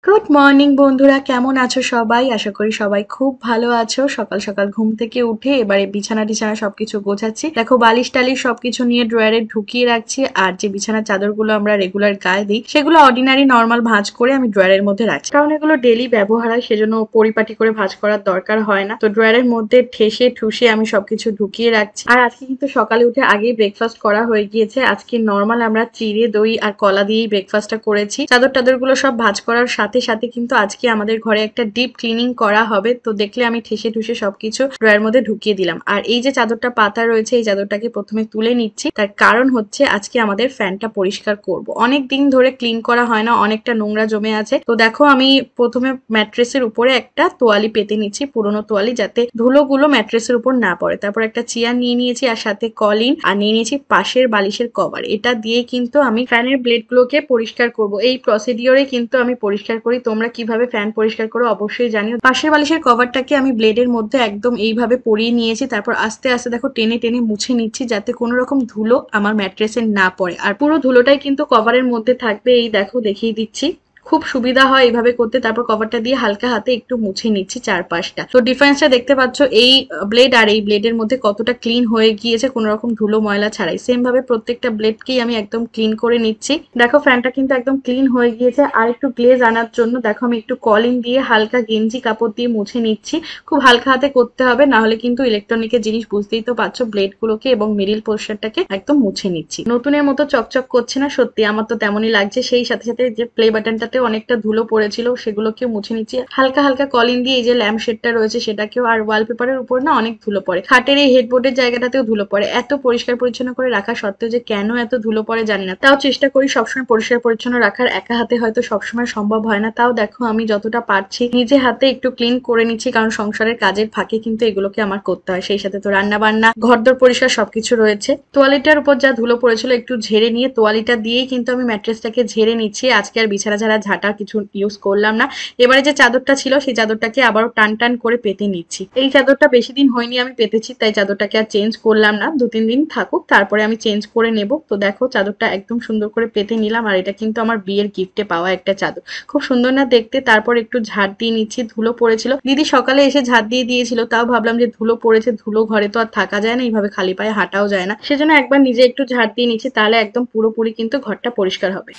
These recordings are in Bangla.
গুড মর্নিং বন্ধুরা, কেমন আছো সবাই? আশা করি সবাই খুব ভালো আছো। সকাল সকাল ঘুম থেকে উঠে এবারে বিছানা টিছানা সবকিছু গোছাচ্ছি। দেখো, বালিশ টালিশ সবকিছু নিয়ে ড্রয়ারে ঢুকিয়ে রাখছি। আর যে বিছানার চাদরগুলো আমরা রেগুলার গায়ে দিই সেগুলো অর্ডিনারি নর্মাল ভাঁজ করে আমি ড্রয়ারের মধ্যে রাখছি, কারণ এগুলো ডেলি ব্যবহার হয়, সেজন্য পরিপাটি করে ভাঁজ করার দরকার হয় না। তো ড্রয়ারের মধ্যে ঠেসে ঠুসে আমি সবকিছু ঢুকিয়ে রাখছি। আর আজকে কিন্তু সকালে উঠে আগেই ব্রেকফাস্ট করা হয়ে গিয়েছে। আজকে নর্মাল আমরা চিড়ে দই আর কলা দিয়েই ব্রেকফাস্টটা করেছি। চাদর টাদরগুলো সব ভাঁজ করার সাথে সাথে কিন্তু আজকে আমাদের ঘরে একটা ডিপ ক্লিনিং করা হবে। তো দেখলে আমি ঠেসে ঠুসে সবকিছু ড্রয়ারের মধ্যে ঢুকিয়ে দিলাম। আর এই যে চাদরটা পাতা রয়েছে, এই চাদরটাকে প্রথমে তুলে নিচ্ছি। তার কারণ হচ্ছে আজকে আমাদের ফ্যানটা পরিষ্কার করব। অনেক দিন ধরে ক্লিন করা হয় না, অনেকটা নোংরা জমে আছে। তো দেখো, আমি প্রথমে ম্যাট্রেসের উপরে একটা তোয়ালি পেতে নিচ্ছি, পুরোনো তোয়ালি, যাতে ধুলোগুলো ম্যাট্রেসের উপর না পড়ে। তারপর একটা চেয়ার নিয়ে নিয়েছি, আর সাথে কলিন, আর নিয়ে নিয়েছি পাশের বালিশের কভার। এটা দিয়ে কিন্তু আমি ফ্যানের ব্লেড গুলোকে পরিষ্কার করব। এই প্রসিডিওরে কিন্তু আমি পরিষ্কার করি। তোমরা কিভাবে ফ্যান পরিষ্কার করো অবশ্যই জানিও। পাশের বালিশের কভারটাকে আমি ব্লেডের মধ্যে একদম এইভাবে পরিয়ে নিয়েছি। তারপর আস্তে আস্তে দেখো টেনে টেনে মুছে নিচ্ছি, যাতে কোনো রকম ধুলো আমার ম্যাট্রেসে না পড়ে। আর পুরো ধুলোটাই কিন্তু কভারের মধ্যে থাকবে। এই দেখো, দেখিয়ে দিচ্ছি, খুব সুবিধা হয় এইভাবে করতে। তারপর কভারটা দিয়ে হালকা হাতে একটু মুছে নিচ্ছি চারপাশটা। তো ডিফারেন্সটা দেখতে পাচ্ছ, এই ব্লেড আর এই ব্লেডের মধ্যে কতটা ক্লিন হয়ে গিয়েছে কোনো রকম ধুলো ময়লা ছাড়াই। সেম ভাবে প্রত্যেকটা ব্লেডকেই আমি একদম ক্লিন করে নিচ্ছি। দেখো, ফ্যানটা কিন্তু একদম ক্লিন হয়ে গিয়েছে। আর একটু গ্লেজ আনার জন্য দেখো আমি একটু কলিং দিয়ে হালকা গেঞ্জি কাপড় দিয়ে মুছে নিচ্ছি। খুব হালকা হাতে করতে হবে, না হলে কিন্তু ইলেকট্রনিকের জিনিস বুঝতেই তো পারছো, ব্লেড গুলোকে এবং মিডিল পোর্শনটাকে একদম মুছে নিচ্ছি। নতুনের মতো চকচক করছে না? সত্যি আমার তো তেমনই লাগছে। সেই সাথে সাথে যে প্লে বাটনটাতে অনেকটা ধুলো পড়েছিল সেগুলোকেও মুছে নিচ্ছি হালকা হালকা কলিন দিয়ে। এই যে ল্যাম্প শেডটা রয়েছে সেটাকেও, আর ওয়ালপেপারের উপর না অনেক ধুলো পড়ে, খাটের এই হেডবোর্ডের জায়গাটাতেও ধুলো পড়ে। এত পরিষ্কার পরিচ্ছন্ন করে রাখা সত্ত্বেও যে কেন এত ধুলো পড়ে জানি না। তাও চেষ্টা করি সবসময় পরিষ্কার পরিচ্ছন্ন রাখার। একা হাতে হয়তো সবসময় সম্ভব হয় না, তাও দেখো আমি যতটা পারছি নিজে হাতে একটু ক্লিন করে নিচ্ছি, কারণ সংসারের কাজের ফাঁকে কিন্তু এগুলোকে আমার করতে হয়। সেই সাথে তো রান্না বান্না, ঘরদোর পরিষ্কার সবকিছু রয়েছে। তোয়ালিটার উপর যা ধুলো পড়েছিল একটু ঝেড়ে নিয়ে তোয়ালিটা দিয়েই কিন্তু আমি ম্যাট্রেসটাকে ঝেড়ে নিচ্ছি। আজকে আর বিছানা ঝাড়া ঝাঁটা কিছু ইউজ করলাম না। এবারে যে চাদরটা ছিল সেই চাদরটাকে আবারও টান টান করে পেতে নিচ্ছি। এই চাদরটা বেশি দিন হয়নি আমি পেতেছি, তাই চাদরটাকে আর চেঞ্জ করলাম না। 2-3 দিন থাকুক, তারপরে আমি চেঞ্জ করে নেব। তো দেখো, চাদরটা একদম সুন্দর করে পেতে নিলাম। আর এটা কিন্তু আমার বিয়ের গিফটে পাওয়া একটা চাদর, খুব সুন্দর না দেখতে? তারপর একটু ঝাড় দিয়ে নিচ্ছি, ধুলো পড়েছিল। দিদি সকালে এসে ঝাড় দিয়ে দিয়েছিল, তাও ভাবলাম যে ধুলো পড়েছে, ধুলো ঘরে তো আর থাকা যায় না, এইভাবে খালি পায়ে হাঁটাও যায় না, সেজন্য একবার নিজে একটু ঝাড় দিয়ে নিচ্ছি, তাহলে একদম পুরোপুরি কিন্তু ঘরটা পরিষ্কার হবে।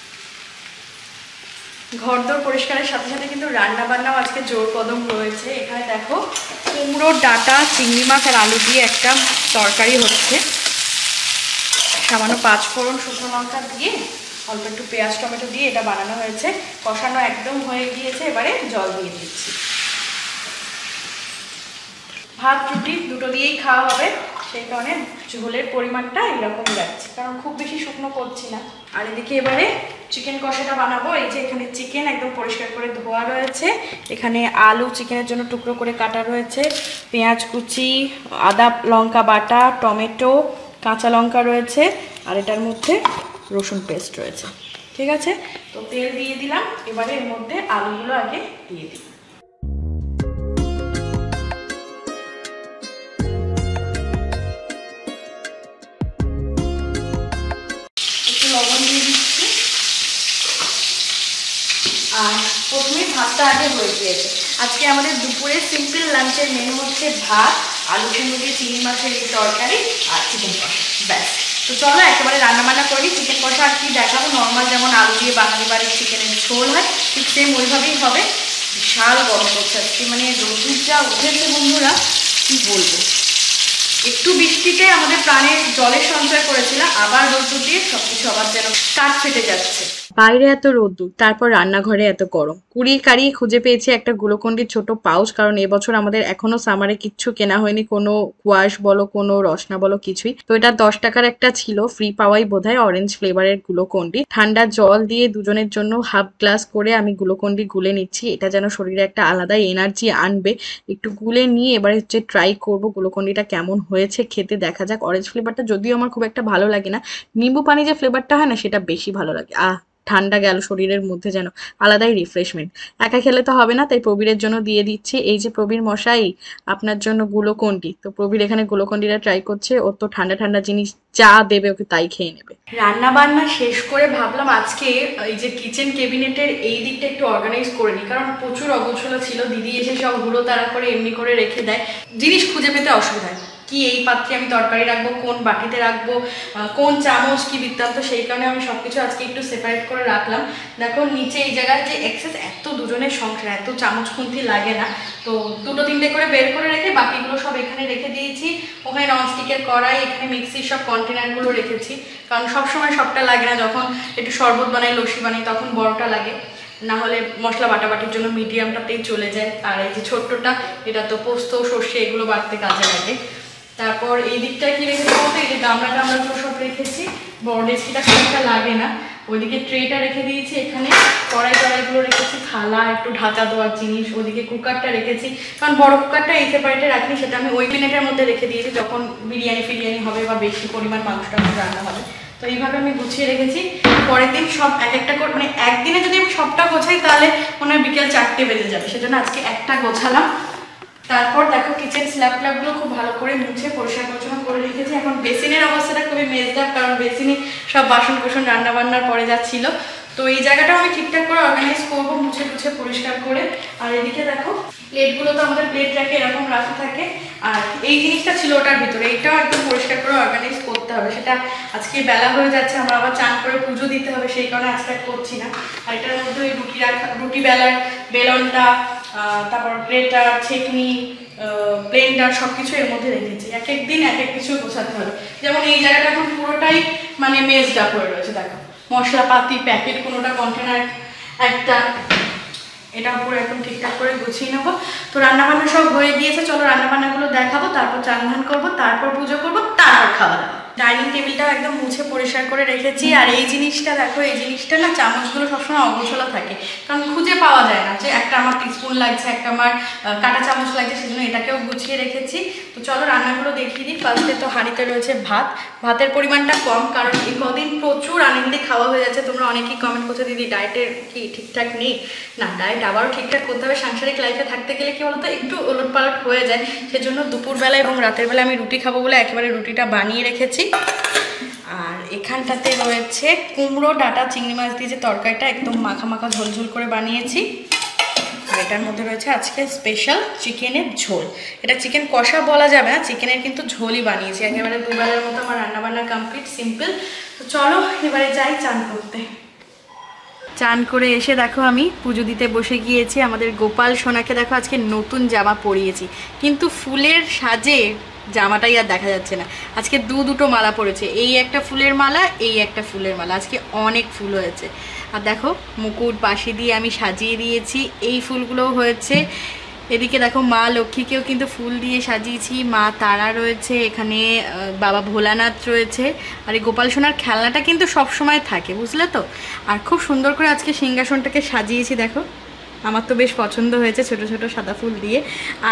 ঘরদোর পরিষ্কারের সাথে সাথে কিন্তু রান্না বান্নাও আজকে জোর কদম রয়েছে। এখানে দেখো, কুমড়োর ডাঁটা, চিংড়ি মাছ আর আলু দিয়ে একটা তরকারি হচ্ছে। সামান্য 5 ফোড়ন, শুকনো লঙ্কা দিয়ে অল্প একটু পেঁয়াজ টমেটো দিয়ে এটা বানানো হয়েছে। কষানো একদম হয়ে গিয়েছে, এবারে জল দিয়ে দিচ্ছি। ভাত রুটি দুটো দিয়েই খাওয়া হবে, সেই কারণে ঝোলের পরিমাণটা এরকম যাচ্ছে, কারণ খুব বেশি শুকনো করছি না। আর এদিকে এবারে চিকেন কষাটা বানাবো। এই যে এখানে চিকেন একদম পরিষ্কার করে ধোয়া রয়েছে, এখানে আলু চিকেনের জন্য টুকরো করে কাটা রয়েছে, পেঁয়াজ কুচি, আদা লঙ্কা বাটা, টমেটো, কাঁচা লঙ্কা রয়েছে, আর এটার মধ্যে রসুন পেস্ট রয়েছে। ঠিক আছে, তো তেল দিয়ে দিলাম। এবারে এর মধ্যে আলুগুলো আগে দিয়ে দিই। লবণ দিয়ে দিচ্ছি। আর প্রথমে ভাতটা আগে হয়ে গিয়েছে। আজকে আমাদের দুপুরে সিম্পল লাঞ্চের মেনু হচ্ছে ভাত, আলু কুমড়ো দিয়ে চিংড়ি মাছের এই তরকারি আর চিকেন কষা, ব্যাস। তো চলো একেবারে রান্নাবান্না করি। চিকেন কষা আর কি দেখাবো, নর্মাল যেমন আলু দিয়ে বাঙালি বাড়ির চিকেনের ঝোল হয় ঠিক সেম ওইভাবেই হবে। বিশাল গরম করছে আজকে, মানে রোদ্দুর যা উঠেছে বন্ধুরা, কি বলবো। একটু বৃষ্টিতে আমাদের প্রাণের জলের সঞ্চয় করেছিলাম, আবার রোদ্দুর দিয়ে সবকিছু আবার যেন কাঠ ফেটে যাচ্ছে। বাইরে এত রোদ্দুর, তারপর রান্নাঘরে এত গরম। কুড়িয়ে কাড়িয়ে খুঁজে পেয়েছি একটা গ্লুকন্ডির ছোট পাউচ, কারণ এবছর আমাদের এখনো সামারে কিচ্ছু কেনা হয়নি, কোনো কোয়াশ বলো কোনো রসনা বলো কিছুই। তো এটা 10 টাকার একটা ছিল, ফ্রি পাওয়াই বোধহয়, অরেঞ্জ ফ্লেভারের গ্লুকন্ডি। ঠান্ডা জল দিয়ে দুজনের জন্য হাফ গ্লাস করে আমি গ্লুকন্ডি গুলে নিচ্ছি। এটা যেন শরীরে একটা আলাদাই এনার্জি আনবে। একটু গুলে নিয়ে এবারে হচ্ছে ট্রাই করবো গ্লুকন্ডিটা কেমন হয়েছে খেতে, দেখা যাক। অরেঞ্জ ফ্লেভারটা যদিও আমার খুব একটা ভালো লাগে না, নিম্বু পানি যে ফ্লেভারটা হয় না সেটা বেশি ভালো লাগে। ঠান্ডা গেল শরীরের মধ্যে, যেন আলাদাই রিফ্রেশমেন্ট। একা খেলে তো হবে না, তাই প্রবীরের জন্য দিয়ে দিচ্ছি। এই যে প্রবীর মশাই, আপনার জন্য গ্লুকন্ডি। তো প্রবীর এখানে গ্লুকন্ডিটা ট্রাই করছে, ওর তো ঠান্ডা ঠান্ডা জিনিস যা দেবে ওকে তাই খেয়ে নেবে। রান্না বান্না শেষ করে ভাবলাম আজকে এই যে কিচেন ক্যাবিনেটের এই দিকটা একটু অর্গানাইজ করে নিই, কারণ প্রচুর অগোছালো ছিল। দিদি এসে সব হুড়ো তাড়া করে এমনি করে রেখে দেয়, জিনিস খুঁজে পেতে অসুবিধা হয়, কি এই পাত্রে আমি তরকারি রাখবো, কোন বাটিতে রাখবো, কোন চামচ, কি বৃত্তান্ত। সেই কারণে আমি সবকিছু আজকে একটু সেপারেট করে রাখলাম। দেখো নিচে এই জায়গায় যে এক্সেস, এত দুজনের সংসার এত চামচ খুন্তি লাগে না, তো দুটো তিনটে করে বের করে রেখে বাকিগুলো সব এখানে রেখে দিয়েছি। ওখানে ননস্টিকের কড়াই, এখানে মিক্সির সব কন্টেনারগুলো রেখেছি, কারণ সবসময় সবটা লাগে না। যখন একটু শরবত বানাই, লস্যি বানাই, তখন বড়টা লাগে, না হলে মশলা বাটাবাটির জন্য মিডিয়ামটাতেই চলে যায়। আর এই যে ছোট্টটা, এটা তো পোস্ত সর্ষে এগুলো বাটতে কাজে লাগে। তারপর এই দিকটা কি রেখেছি বলতে, এই যে গামলাগুলো সব রেখেছি, বড় ডেস্কিটা খুবটা লাগে না। ওইদিকে ট্রেটা রেখে দিয়েছি, এখানে কড়াইগুলো রেখেছি, থালা, একটু ঢাকা দেওয়ার জিনিস। ওইদিকে কুকারটা রেখেছি, কারণ বড় কুকারটা এই সেপারেটে রাখিনি, সেটা আমি ওই মিনিটের মধ্যে রেখে দিয়েছি যখন বিরিয়ানি হবে বা বেশি পরিমাণ মাংসটা রান্না হবে। তো এইভাবে আমি গুছিয়ে রেখেছি। পরের দিন সব এক একটা করে, মানে একদিনে যদি আমি সবটা গোছাই তাহলে মনে হয় বিকেল 4টে বেজে যাবে, সেজন্য আজকে একটা গোছালাম। তারপর দেখো কিচেন স্ল্যাবগুলো খুব ভালো করে মুছে পরিষ্কার পরিচ্ছন্ন করে রেখেছি। এখন বেসিনের অবস্থাটা খুবই মেজদার, কারণ বেসিনে সব বাসন কোসন রান্না বান্নার পরে যাচ্ছিল। তো এই জায়গাটাও আমি ঠিকঠাক করে অর্গানাইজ করবো, মুছে টুছে পরিষ্কার করে। আর এদিকে দেখো প্লেটগুলো তো আমাদের প্লেট র্যাকে এরকম রাখা থাকে, আর এই জিনিসটা ছিল ওটার ভিতরে, এইটাও একদম পরিষ্কার করে অর্গানাইজ করতে হবে। সেটা আজকে বেলা হয়ে যাচ্ছে, আমরা আবার চান করে পুজো দিতে হবে, সেই কারণে আজকে করছি না। আর এটার মধ্যে ওই রুটি বেলার বেলনটা, তারপর প্লেটার, ছেঁকনি, ব্লেন্ডার সবকিছু এর মধ্যে রেখেছি। এক এক দিন এক এক কিছু গোছাতে হবে। যেমন এই জায়গাটা এখন পুরোটাই মানে মেজডা পড়ে রয়েছে, দেখো মশলাপাতি প্যাকেট, কোনোটা কন্টেনার একটা, এটা পুরো একদম ঠিকঠাক করে গুছিয়ে নেবো। তো রান্নাবান্না সব হয়ে গিয়েছে, চলো রান্নাবান্নাগুলো দেখাবো, তারপর চান ধান করবো, তারপর পুজো করবো, তারপর খাওয়া দাওয়া। ডাইনিং টেবিলটাও একদম মুছে পরিষ্কার করে রেখেছি। আর এই জিনিসটা দেখো, এই জিনিসটা না, চামচগুলো সবসময় অগোছালো থাকে, কারণ খুঁজে পাওয়া যায় না যে একটা আমার টিস্পুন লাগছে, একটা আমার কাঁটা চামচ লাগছে, সেজন্য এটাকেও গুছিয়ে রেখেছি। তো চলো রান্নাগুলো দেখিয়ে দিই। ফার্স্টে তো হাঁড়িতে রয়েছে ভাত, ভাতের পরিমাণটা কম, কারণ এই কদিন প্রচুর আনন্দে খাওয়া হয়ে যাচ্ছে। তোমরা অনেকেই কমেন্ট করছো দিদি ডায়েটের কি ঠিকঠাক নেই? না, ডায়েট আবারও ঠিকঠাক করতে হবে। সাংসারিক লাইফে থাকতে গেলে কি বলতো, একটু ওলটপালট হয়ে যায়। সেজন্য দুপুরবেলা এবং রাতের বেলা আমি রুটি খাবো বলে একেবারে রুটিটা বানিয়ে রেখেছি। আর এখানটাতে রয়েছে কুমড়ো ডাঁটা চিংড়ি মাছ দিয়ে যে তরকারিটা, একদম মাখা মাখা ঝোলঝোল করে বানিয়েছি। আর এটার মধ্যে রয়েছে আজকে স্পেশাল চিকেনের ঝোল। এটা চিকেন কষা বলা যাবে না, চিকেনের কিন্তু ঝোলই বানিয়েছি। একেবারে দুবেলার মতো আমার রান্নাবান্না কমপ্লিট, সিম্পল। তো চলো এবারে যাই চান করতে। চান করে এসে দেখো আমি পুজো দিতে বসে গিয়েছি। আমাদের গোপাল সোনাকে দেখো আজকে নতুন জামা পরিয়েছি, কিন্তু ফুলের সাজে জামাটাই আর দেখা যাচ্ছে না। আজকে দুটো মালা পড়েছে, এই একটা ফুলের মালা, এই একটা ফুলের মালা। আজকে অনেক ফুল হয়েছে। আর দেখো মুকুট বাঁশি দিয়ে আমি সাজিয়ে দিয়েছি, এই ফুলগুলোও হয়েছে। এদিকে দেখো মা লক্ষ্মীকেও কিন্তু ফুল দিয়ে সাজিয়েছি, মা তারা রয়েছে, এখানে বাবা ভোলানাথ রয়েছে। আর এই গোপাল সোনার খেলনাটা কিন্তু সব সময় থাকে, বুঝলে তো। আর খুব সুন্দর করে আজকে সিংহাসনটাকে সাজিয়েছি, দেখো আমার তো বেশ পছন্দ হয়েছে ছোট ছোট সাদা ফুল দিয়ে।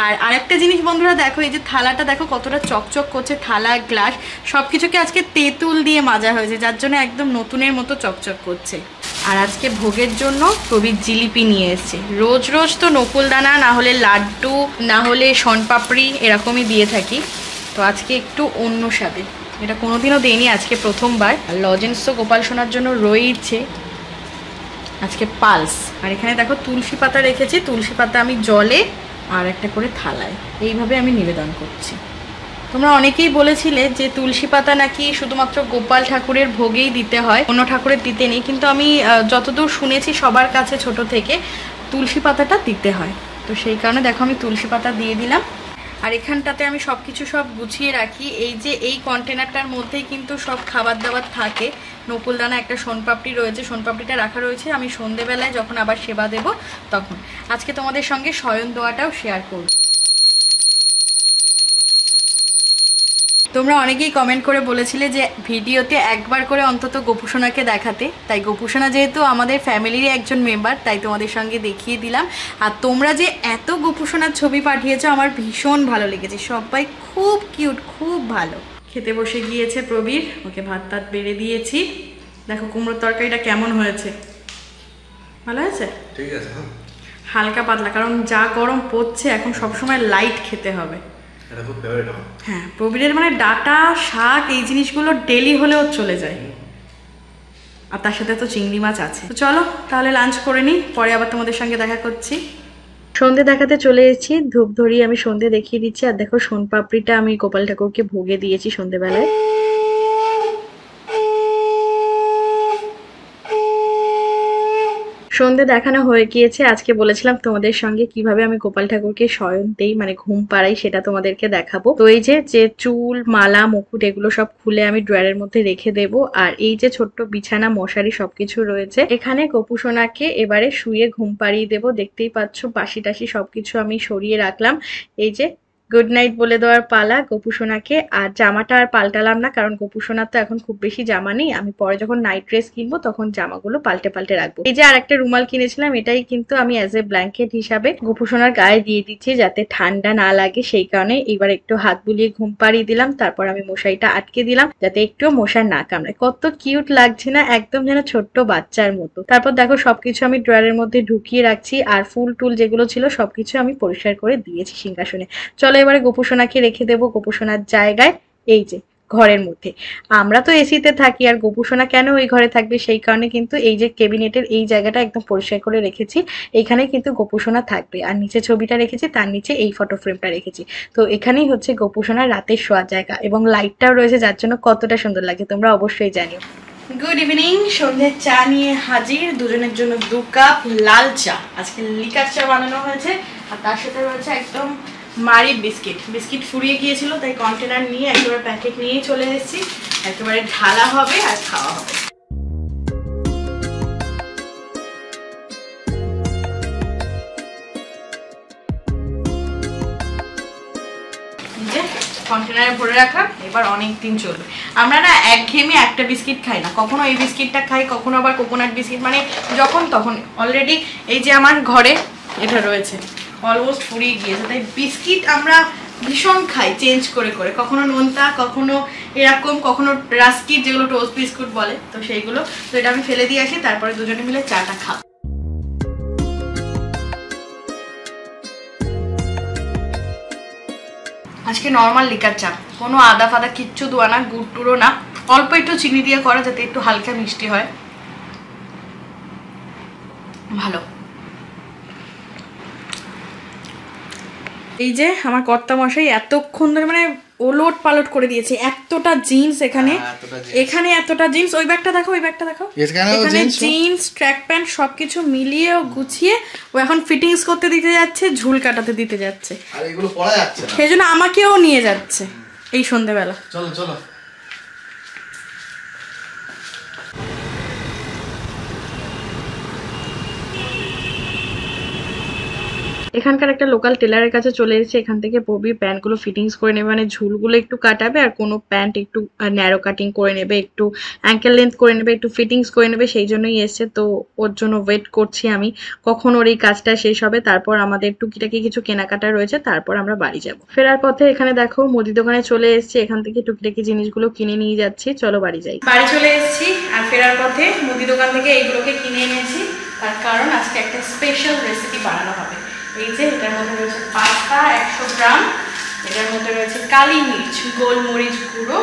আর আরেকটা জিনিস বন্ধুরা দেখো, এই যে থালাটা দেখো কতটা চকচক করছে, থালা গ্লাস সব কিছুকে আজকে তেঁতুল দিয়ে মাজা হয়েছে, যার জন্য একদম নতুনের মতো চকচক করছে। আর আজকে ভোগের জন্য প্রবীর জিলিপি নিয়ে এসেছে। রোজ রোজ তো নকুলদানা, না হলে লাড্ডু, না হলে শনপাপড়ি এরকমই দিয়ে থাকি, তো আজকে একটু অন্য স্বাদে। এটা কোনোদিনও দেয়নি, আজকে প্রথমবার। আর লজেন্স তো গোপাল সোনার জন্য রয়েছে, আজকে পালস। আর এখানে দেখো তুলসী পাতা রেখেছি, তুলসী পাতা আমি জলে আর একটা করে থালায় এইভাবে আমি নিবেদন করছি। তোমরা অনেকেই বলেছিলে যে তুলসী পাতা নাকি শুধুমাত্র গোপাল ঠাকুরের ভোগেই দিতে হয়, অন্য ঠাকুরের দিতে নেই, কিন্তু আমি যতদূর শুনেছি সবার কাছে ছোট থেকে তুলসী পাতাটা দিতে হয়। তো সেই কারণে দেখো আমি তুলসী পাতা দিয়ে দিলাম। আর এখানটাতে আমি সব কিছু সব গুছিয়ে রাখি। এই যে এই কন্টেনারটার মধ্যেই কিন্তু সব খাবার দাবার থাকে। নকুলদানা, একটা সোনপাপড়ি রয়েছে, সোনপাপড়িটা রাখা রয়েছে আমি সন্ধেবেলায় যখন আবার সেবা দেব তখন। আজকে তোমাদের সঙ্গে শয়ন দোয়াটাও শেয়ার করব। তোমরা অনেকেই কমেন্ট করে বলেছিলে যে ভিডিওতে একবার করে অন্তত গোপুসোনাকে দেখাতে, তাই গোপুসোনা যেহেতু আমাদের ফ্যামিলিরই একজন মেম্বার, তাই তোমাদের সঙ্গে দেখিয়ে দিলাম। আর তোমরা যে এত গোপুসোনার ছবি পাঠিয়েছো আমার ভীষণ ভালো লেগেছে, সবাই খুব কিউট, খুব ভালো। খেতে বসে গিয়েছে প্রবীর, ওকে ভাত টাত বেড়ে দিয়েছি। দেখো কুমড়োর তরকারিটা কেমন হয়েছে। ভালো আছে, ঠিক আছে। হালকা পাতলা, কারণ যা গরম পড়ছে এখন সবসময় লাইট খেতে হবে। এটা খুব ফেভারিট আমার। হ্যাঁ, প্রবীরের মানে ডাটা শাক এই জিনিসগুলো ডেলি হলেও চলে যায়, আর তার সাথে তো চিংড়ি মাছ আছে। তো চলো তাহলে লাঞ্চ করে নিই, পরে আবার তোমাদের সঙ্গে দেখা করছি। সন্ধে দেখাতে চলে এসেছি, ধূপ ধরিয়ে আমি সন্ধে দেখিয়ে দিচ্ছি। আর দেখো সোনপাপড়িটা আমি গোপাল ঠাকুরকে ভোগে দিয়েছি সন্ধেবেলায়। সন্ধে দেখানো হয়ে গিয়েছে। আজকে বলেছিলাম তোমাদের সঙ্গে কিভাবে আমি গোপাল ঠাকুরকে শয়ন দেই, মানে ঘুম পাড়াই, সেটা তোমাদেরকে দেখাবো। তো এই যে চুল, মালা, মুকুট এগুলো সব খুলে আমি ড্রয়ারের মধ্যে রেখে দেব। আর এই যে ছোট্ট বিছানা, মশারি সবকিছু রয়েছে এখানে, গোপুসোনাকে এবারে শুয়ে ঘুম পাড়িয়ে দেবো। দেখতেই পাচ্ছ বাসি টাসি সবকিছু আমি সরিয়ে রাখলাম। এই যে গুড নাইট বলে দেওয়ার পালা গোপুসোনাকে। আর জামাটা আর পাল্টালাম না, কারণ গোপুসোনার তো এখন খুব বেশি জামা নেই। আমি পরে যখন নাইট ড্রেস কিনবো তখন জামাগুলো পাল্টে পাল্টে রাখবো। এই যে আর একটা রুমাল কিনেছিলাম, এটাই কিন্তু আমি অ্যাজ এ ব্ল্যাঙ্কেট হিসাবে গোপুসোনার গায়ে দিয়ে দিচ্ছি যাতে ঠান্ডা না লাগে, সেই কারণে এবার একটু হাত বুলিয়ে ঘুম পাড়িয়ে দিলাম। তারপর আমি মশারিটা আটকে দিলাম যাতে একটু মশার না কামড়ায়। কত কিউট লাগছে না, একদম যেন ছোট্ট বাচ্চার মতো। তারপর দেখো সবকিছু আমি ড্রয়ারের মধ্যে ঢুকিয়ে রাখছি, আর ফুল টুল যেগুলো ছিল সবকিছু আমি পরিষ্কার করে দিয়েছি সিংহাসনে। চলো এবারে গোপুসোনাকে রেখে দেবো গোপুসোনার জায়গায়, এই যে ঘরের মধ্যে। আমরা তো এসিতে থাকি, আর গোপুসোনা কেন ওই ঘরে থাকবে, সেই কারণে কিন্তু এই যে ক্যাবিনেটের এই জায়গাটা একদম পরিষ্কার করে রেখেছি। এখানে কিন্তু গোপুসোনা থাকবে। আর নিচে ছবিটা রেখেছি, তার নিচে এই ফটো ফ্রেমটা রেখেছি। তো এখানেই হচ্ছে গোপুসোনার রাতের শোয়ার জায়গা, এবং লাইটটাও রয়েছে যার জন্য কতটা সুন্দর লাগে তোমরা অবশ্যই জানিও। গুড ইভিনিং, সন্ধ্যের চা নিয়ে হাজির। দুজনের জন্য 2 কাপ লাল চা, আজকে লিকার চা বানানো হয়েছে। আর তার সাথে রয়েছে একদম মারি বিস্কিট ফুরিয়ে গিয়েছিল, তাই কন্টেনার নিয়ে একেবারে প্যাকেট নিয়েই চলে এসেছি। একেবারে ঢালা হবে আর খাওয়া হবে। কন্টেনারে ভরে রাখলাম, এবার অনেক দিন চলবে। আমরা না একঘেয়েমি একটা বিস্কিট খাই না, কখনো এই বিস্কিটটা খাই, কখনো আবার কোকোনাট বিস্কিট, মানে যখন তখন। অলরেডি এই যে আমার ঘরে এটা রয়েছে, অলমোস্ট ফুরিয়ে গিয়েছে, তাই বিস্কিট আমরা ভীষণ খাই চেঞ্জ করে করে, কখনো নোনতা, কখনো এরকম, কখনো রাস্কিট যেগুলো টোস্ট বিস্কুট বলে, তো সেইগুলো। তো এটা আমি ফেলে দিয়ে আসি, তারপরে দুজনে মিলে চাটা খাবো। আজকে নর্মাল লিকার চা, কোনো আদা ফাদা কিচ্ছু দেওয়া না, গুড় টুড়ো না, অল্প একটু চিনি দিয়ে করা যাতে একটু হালকা মিষ্টি হয়। ভালো। এই যে আমার কর্তা মশাই এতক্ষণ ধরে মানে ওলট পালট করে দিয়েছে, এতটা জিন্স এখানে, এখানে এতটা জিন্স, ওই ব্যাগটা দেখো, ওই ব্যাগটা দেখো, এখানে জিন্স, ট্র্যাক প্যান্ট সবকিছু মিলিয়ে ও গুছিয়ে ও এখন ফিটিংস করতে দিতে যাচ্ছে, ঝুল কাটাতে দিতে যাচ্ছে, আর এগুলো পড়া যাচ্ছে না, সেই জন্য আমাকেও নিয়ে যাচ্ছে এই সন্ধ্যেবেলা। চলো চলো। এখানকার একটা লোকাল টেলারের কাছে চলে এসেছে, এখান থেকে ববি প্যান্টগুলো ফিটিংস করে নেবে, মানে ঝুলগুলো একটু কাটাবে, আর কোনো প্যান্ট একটু ন্যারো কাটিং করে নেবে, একটু অ্যাঙ্কেল লেন্থ করে নেবে, একটু ফিটিংস করে নেবে, সেই জন্যই এসছে। তো ওর জন্য ওয়েট করছি আমি, কখন ওর এই কাজটা শেষ হবে। তারপর আমাদের টুকিটাকি কিছু কেনাকাটা রয়েছে, তারপর আমরা বাড়ি যাব। ফেরার পথে এখানে দেখো মুদি দোকানে চলে এসেছি, এখান থেকে টুকিটাকি জিনিসগুলো কিনে নিয়ে যাচ্ছি। চলো বাড়ি যাই। বাড়ি চলে এসেছি, আর ফেরার পথে মুদি দোকান থেকে এইগুলোকে কিনে এনেছি, তার কারণ আজকে একটা স্পেশাল রেসিপি বানানো হবে। এই যে এটার মধ্যে রয়েছে পাস্তা 100 গ্রাম, এটার মধ্যে রয়েছে কালি মির্চ, গোলমরিচ গুঁড়ো,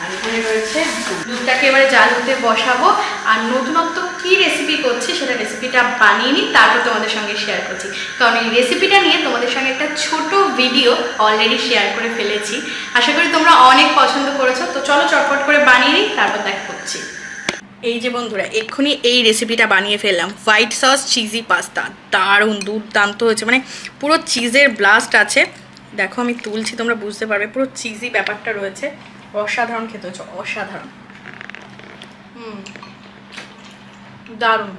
আর এখানে রয়েছে দুধটাকে এবারে জাল হতে বসাবো। আর নতুনত্ব কি রেসিপি করছি সেটা রেসিপিটা বানিয়ে নিই, তারপর তোমাদের সঙ্গে শেয়ার করছি, কারণ এই রেসিপিটা নিয়ে তোমাদের সঙ্গে একটা ছোট ভিডিও অলরেডি শেয়ার করে ফেলেছি। আশা করি তোমরা অনেক পছন্দ করেছো। তো চলো চটপট করে বানিয়ে নিই, তারপর দেখা করছি। এই যে বন্ধুরা এক্ষুনি এই রেসিপিটা বানিয়ে ফেললাম, হোয়াইট সস চিজি পাস্তা, দারুণ দুর্দান্ত হয়েছে, মানে পুরো চিজের ব্লাস্ট আছে। দেখো আমি তুলছি, তোমরা বুঝতে পারবে, পুরো চিজি ব্যাপারটা রয়েছে, অসাধারণ খেতে হচ্ছে, অসাধারণ, দারুণ।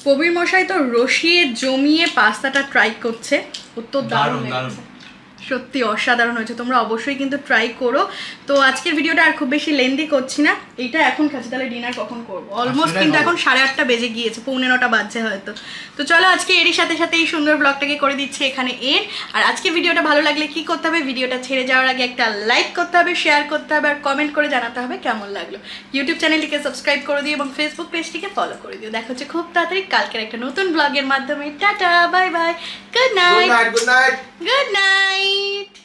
কবির মশাই তো রসিয়ে জমিয়ে পাস্তাটা ট্রাই করছে, ও তো দারুণ লাগছে। সত্যি অসাধারণ হয়েছে, তোমরা অবশ্যই কিন্তু ট্রাই করো। তো আজকের ভিডিওটা আর খুব বেশি লেন্দি করছি না, এইটা এখন খাচ্ছি, তাহলে ডিনার কখন করবো? অলমোস্ট কিন্তু এখন 8:30 বেজে গিয়েছে, 8:45 বাজছে হয়তো। তো চলো আজকে এরই সাথে সাথে এই সুন্দর ব্লগটাকে করে দিচ্ছি এখানে এর। আর আজকের ভিডিওটা ভালো লাগলে কি করতে হবে, ভিডিওটা ছেড়ে যাওয়ার আগে একটা লাইক করতে হবে, শেয়ার করতে হবে আর কমেন্ট করে জানাতে হবে কেমন লাগলো। ইউটিউব চ্যানেলটিকে সাবস্ক্রাইব করে দিও এবং ফেসবুক পেজটিকে ফলো করে দিও। দেখা হচ্ছে খুব তাড়াতাড়ি কালকের একটা নতুন ব্লগের মাধ্যমে। Tata, bye bye, good night, good night. Good night.